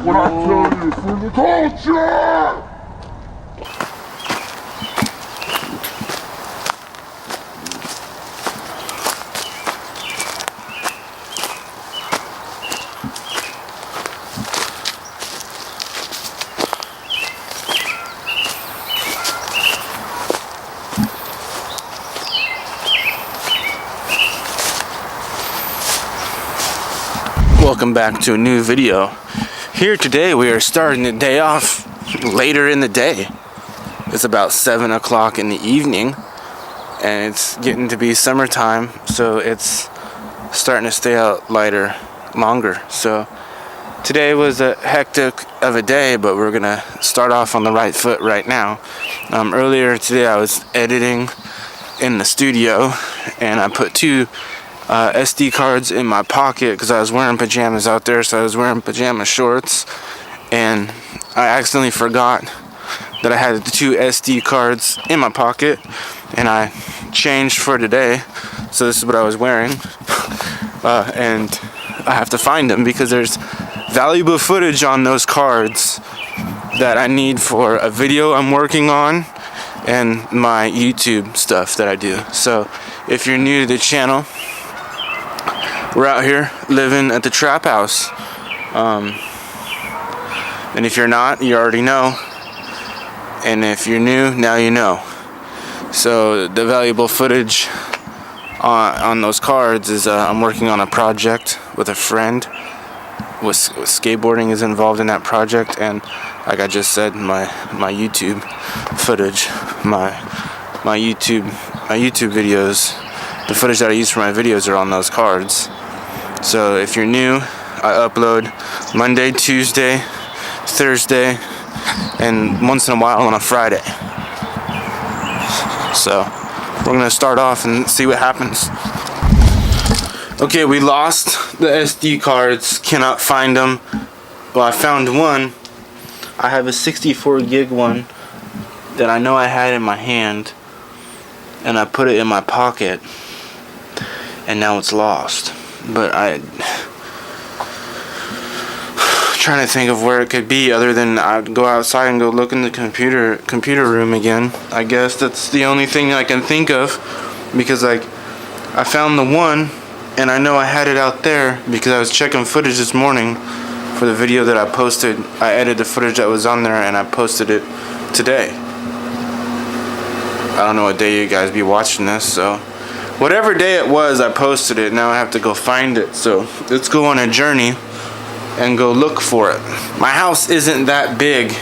What I tell you for the culture! Welcome back to a new video. Here today we are starting the day off later in the day. It's about 7 o'clock in the evening and it's getting to be summertime, so it's starting to stay out lighter longer. So today was a hectic of a day, but we're gonna start off on the right foot right now. Earlier today I was editing in the studio and I put two SD cards in my pocket because I was wearing pajamas out there, so I was wearing pajama shorts, and I accidentally forgot that I had the two SD cards in my pocket, and I changed for today, so this is what I was wearing, and I have to find them because there's valuable footage on those cards that I need for a video I'm working on and my YouTube stuff that I do. So if you're new to the channel, we're out here living at the trap house, and if you're not, you already know, and if you're new, now you know. So the valuable footage on those cards is I'm working on a project with a friend. With skateboarding is involved in that project, and like I just said, my YouTube footage, my YouTube videos, the footage that I use for my videos are on those cards. So if you're new, I upload Monday, Tuesday, Thursday, and once in a while on a Friday. So we're gonna start off and see what happens. Okay, we lost the SD cards, cannot find them. Well, I found one. I have a 64 gig one that I know I had in my hand, and I put it in my pocket, and now it's lost. But I'm trying to think of where it could be other than I'd go outside and go look in the computer room again. I guess that's the only thing I can think of, because like I found the one and I know I had it out there because I was checking footage this morning for the video that I posted. I edited the footage that was on there and I posted it today. I don't know what day you guys be watching this, so whatever day it was, I posted it. Now I have to go find it. So let's go on a journey and go look for it. My house isn't that big,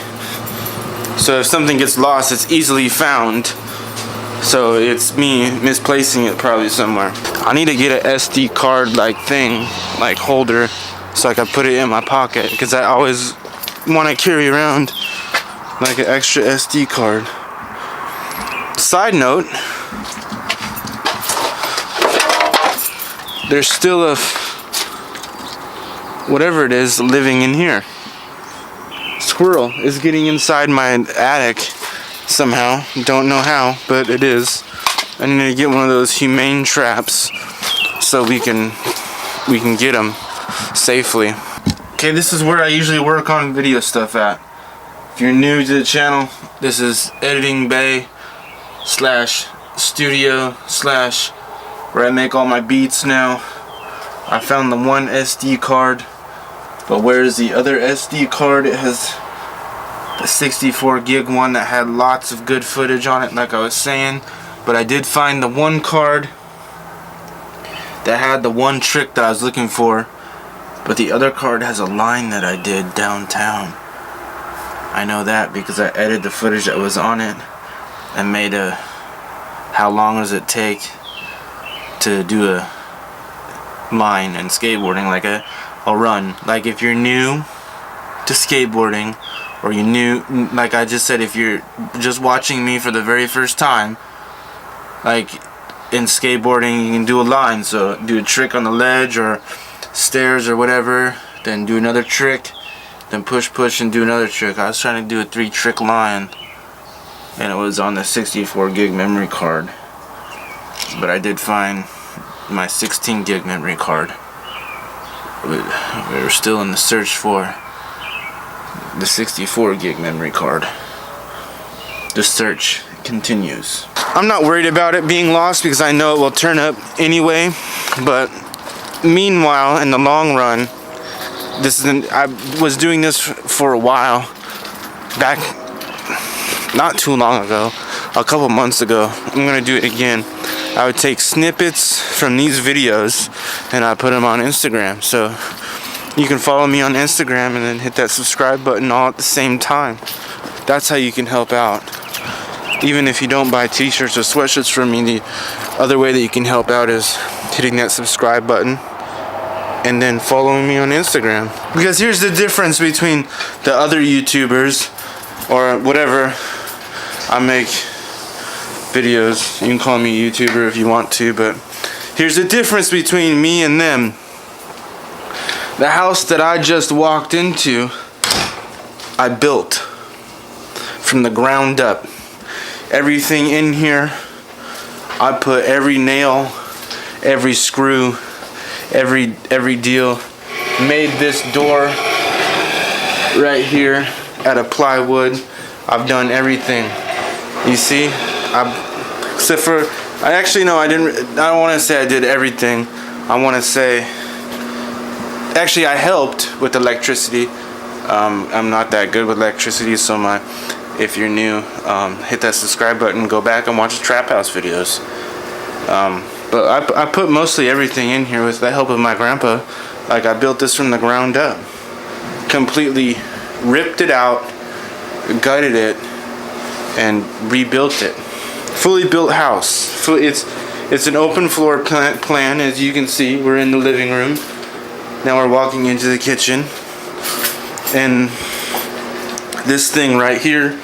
so if something gets lost, it's easily found. So it's me misplacing it probably somewhere. I need to get an SD card like thing, like holder, so I can put it in my pocket, because I always want to carry around like an extra SD card. Side note, there's still a whatever it is living in here. Squirrel is getting inside my attic somehow. Don't know how, but it is. I need to get one of those humane traps so we can get them safely. Okay, this is where I usually work on video stuff at. If you're new to the channel, this is editing bay / studio / where I make all my beats now. I found the one SD card, but where's the other SD card? It has a 64 gig one that had lots of good footage on it, like I was saying. But I did find the one card that had the one trick that I was looking for, but the other card has a line that I did downtown. I know that because I edited the footage that was on it and made a how long does it take to do a line in skateboarding, like a run. Like if you're new to skateboarding, or you're new, like I just said, if you're just watching me for the very first time, like in skateboarding you can do a line, so do a trick on the ledge or stairs or whatever, then do another trick, then push and do another trick. I was trying to do a 3-trick line and it was on the 64 gig memory card, but I did find my 16 gig memory card. We were still in the search for the 64 gig memory card. The search continues. I'm not worried about it being lost because I know it will turn up anyway, but meanwhile, in the long run, I was doing this for a while back, not too long ago, a couple months ago. I'm gonna do it again. I would take snippets from these videos and I put them on Instagram. So you can follow me on Instagram and then hit that subscribe button all at the same time. That's how you can help out. Even if you don't buy t-shirts or sweatshirts from me, the other way that you can help out is hitting that subscribe button and then following me on Instagram. Because here's the difference between the other YouTubers or whatever. I make videos. You can call me a YouTuber if you want to, but here's the difference between me and them. The house that I just walked into, I built from the ground up. Everything in here, I put every nail, every screw, every deal. Made this door right here out of plywood. I've done everything. You see, except for, I don't want to say I did everything. I want to say, actually I helped with electricity. I'm not that good with electricity, so if you're new, hit that subscribe button, go back and watch the Trap House videos. But I put mostly everything in here with the help of my grandpa. Like, I built this from the ground up. Completely ripped it out, gutted it, and rebuilt it. Fully built house. It's an open floor plan, as you can see. We're in the living room. Now we're walking into the kitchen. And this thing right here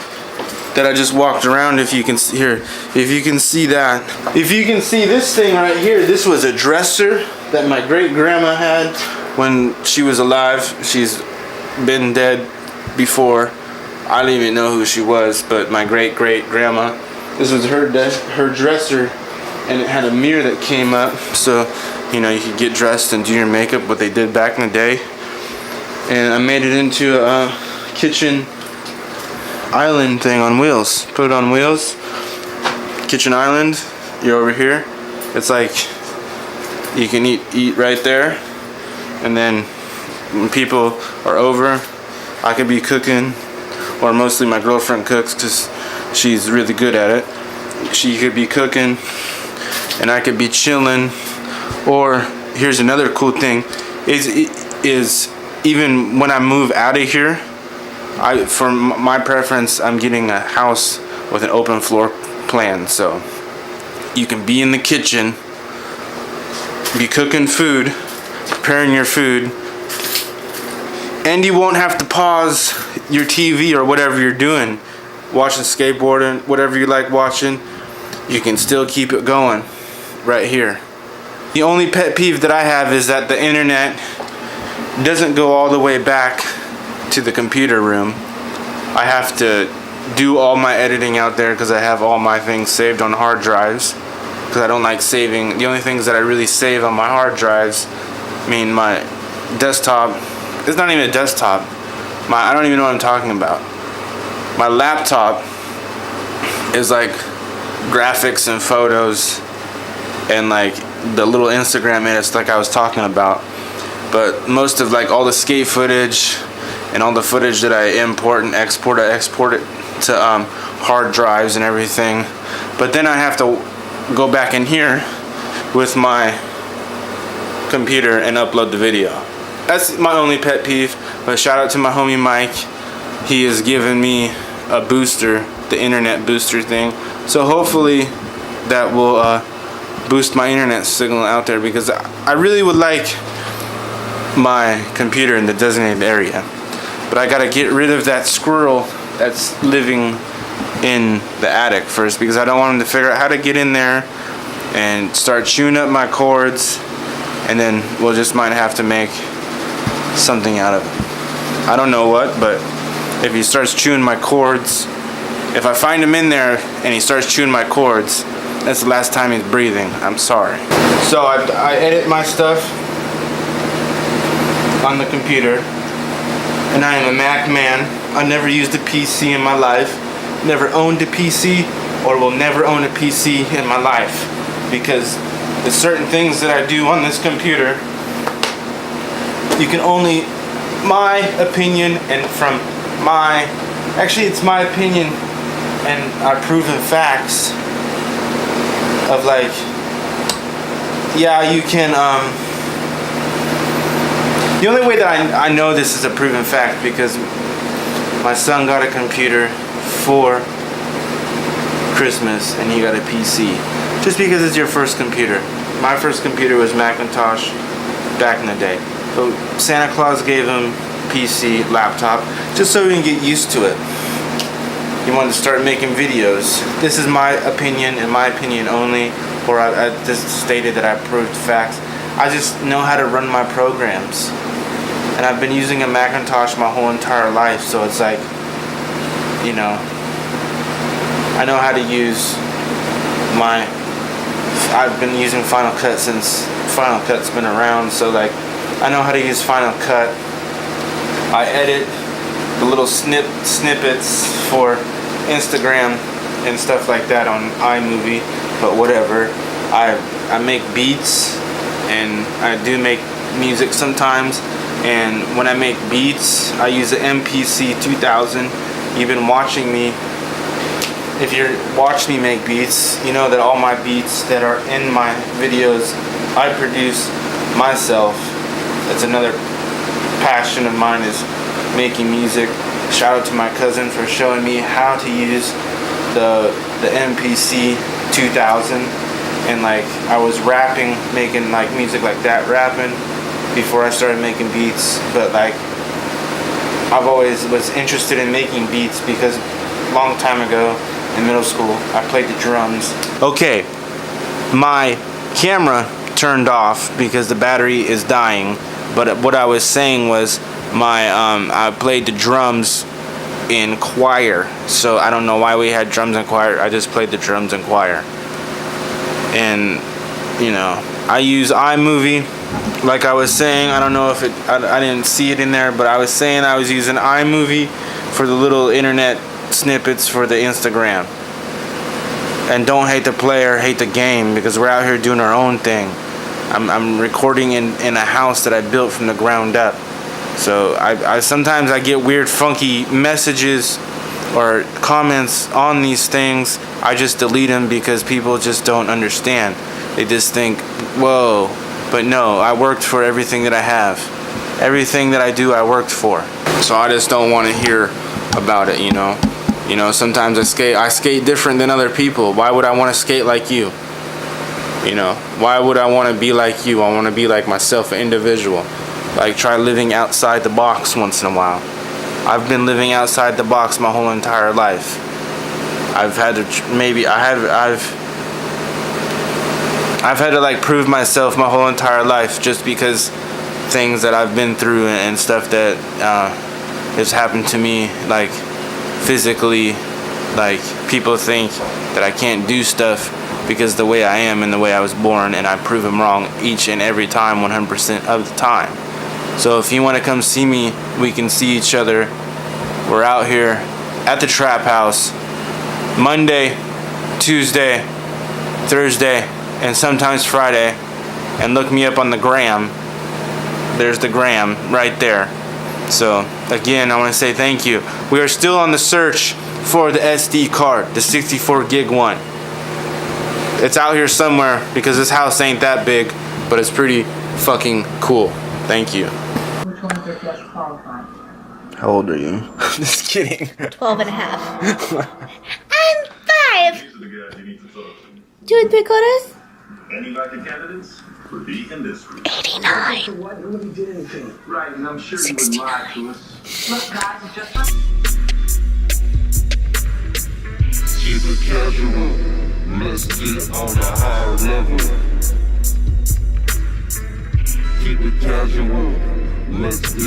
that I just walked around, if you can see here, if you can see this thing right here, this was a dresser that my great grandma had when she was alive. She's been dead before. I don't even know who she was, but my great grandma, this was her dresser, and it had a mirror that came up, so you could get dressed and do your makeup, what they did back in the day. And I made it into a kitchen island thing on wheels. Put it on wheels. Kitchen island. You're over here. It's like you can eat right there, and then when people are over, I could be cooking, or mostly my girlfriend cooks because she's really good at it. She could be cooking, and I could be chilling. Or here's another cool thing: is even when I move out of here, for my preference, I'm getting a house with an open floor plan, so you can be in the kitchen, be cooking food, preparing your food, and you won't have to pause your TV or whatever you're doing, watching skateboarding, whatever you like watching. You can still keep it going right here. The only pet peeve that I have is that the internet doesn't go all the way back to the computer room. I have to do all my editing out there because I have all my things saved on hard drives, because I don't like saving. The only things that I really save on my hard drives, my desktop, it's not even a desktop. I don't even know what I'm talking about. My laptop is like graphics and photos and like the little Instagram edits like I was talking about. But most of like all the skate footage and all the footage that I import and export, I export it to hard drives and everything. But then I have to go back in here with my computer and upload the video. That's my only pet peeve. But shout out to my homie Mike. He has given me a booster, the internet booster thing. So hopefully that will boost my internet signal out there, because I really would like my computer in the designated area. But I gotta get rid of that squirrel that's living in the attic first, because I don't want him to figure out how to get in there and start chewing up my cords, and then we'll just might have to make something out of it. I don't know what, but if he starts chewing my cords, if I find him in there and he starts chewing my cords, that's the last time he's breathing. I'm sorry. So I edit my stuff on the computer, and I am a Mac man. I never used a PC in my life, never owned a PC, or will never own a PC in my life, because there's certain things that I do on this computer. You can only, my opinion, and from my, actually it's my opinion and our proven facts of like, yeah, you can, the only way that I know this is a proven fact, because my son got a computer for Christmas and he got a PC. Just because it's your first computer. My first computer was Macintosh back in the day. But Santa Claus gave him PC, laptop, just so we can get used to it. He wanted to start making videos. This is my opinion and my opinion only, or I just stated that I proved facts. I just know how to run my programs. And I've been using a Macintosh my whole entire life, so it's like, you know, I know how to use I've been using Final Cut since Final Cut's been around, so like, I know how to use Final Cut. I edit the little snippets for Instagram and stuff like that on iMovie, but whatever. I make beats, and I do make music sometimes, and when I make beats, I use the MPC 2000. You've been watching me. If you watch me make beats, you know that all my beats that are in my videos, I produce myself. That's another passion of mine, is making music. Shout out to my cousin for showing me how to use the MPC 2000. And like, I was rapping, making like music like that, rapping, before I started making beats. But like, I've always was interested in making beats because a long time ago in middle school, I played the drums. Okay, my camera turned off because the battery is dying. But what I was saying was I played the drums in choir. So I don't know why we had drums in choir. I just played the drums in choir. And, you know, I use iMovie. Like I was saying, I don't know if I didn't see it in there, but I was saying I was using iMovie for the little internet snippets for the Instagram. And don't hate the player, hate the game, because we're out here doing our own thing. I'm recording in a house that I built from the ground up. So I sometimes I get weird funky messages or comments on these things. I just delete them because people just don't understand. They just think, whoa. But no, I worked for everything that I have. Everything that I do, I worked for. So I just don't want to hear about it, you know. You know, sometimes I skate different than other people. Why would I want to skate like you? You know, why would I want to be like you? I want to be like myself, an individual. Like, try living outside the box once in a while. I've been living outside the box my whole entire life. I've had to like prove myself my whole entire life, just because things that I've been through and stuff that has happened to me, like physically. Like, people think that I can't do stuff because the way I am and the way I was born, and I prove them wrong each and every time, 100% of the time. So if you want to come see me, we can see each other. We're out here at the Trap House Monday, Tuesday, Thursday, and sometimes Friday. And look me up on the gram. There's the gram right there. So again, I want to say thank you. We are still on the search for the SD card, the 64 gig one. It's out here somewhere because this house ain't that big, but it's pretty fucking cool. Thank you. Which ones are just qualified? How old are you? Just kidding. 12 and a half. I'm 5. 2 and 3 quarters. Any likely candidates for the industry? 89. Nobody did anything. Right, and I'm sure you would lie to us. Look, guys, it's just Keep it casual. Let's get on a higher level. Keep it casual. Let's get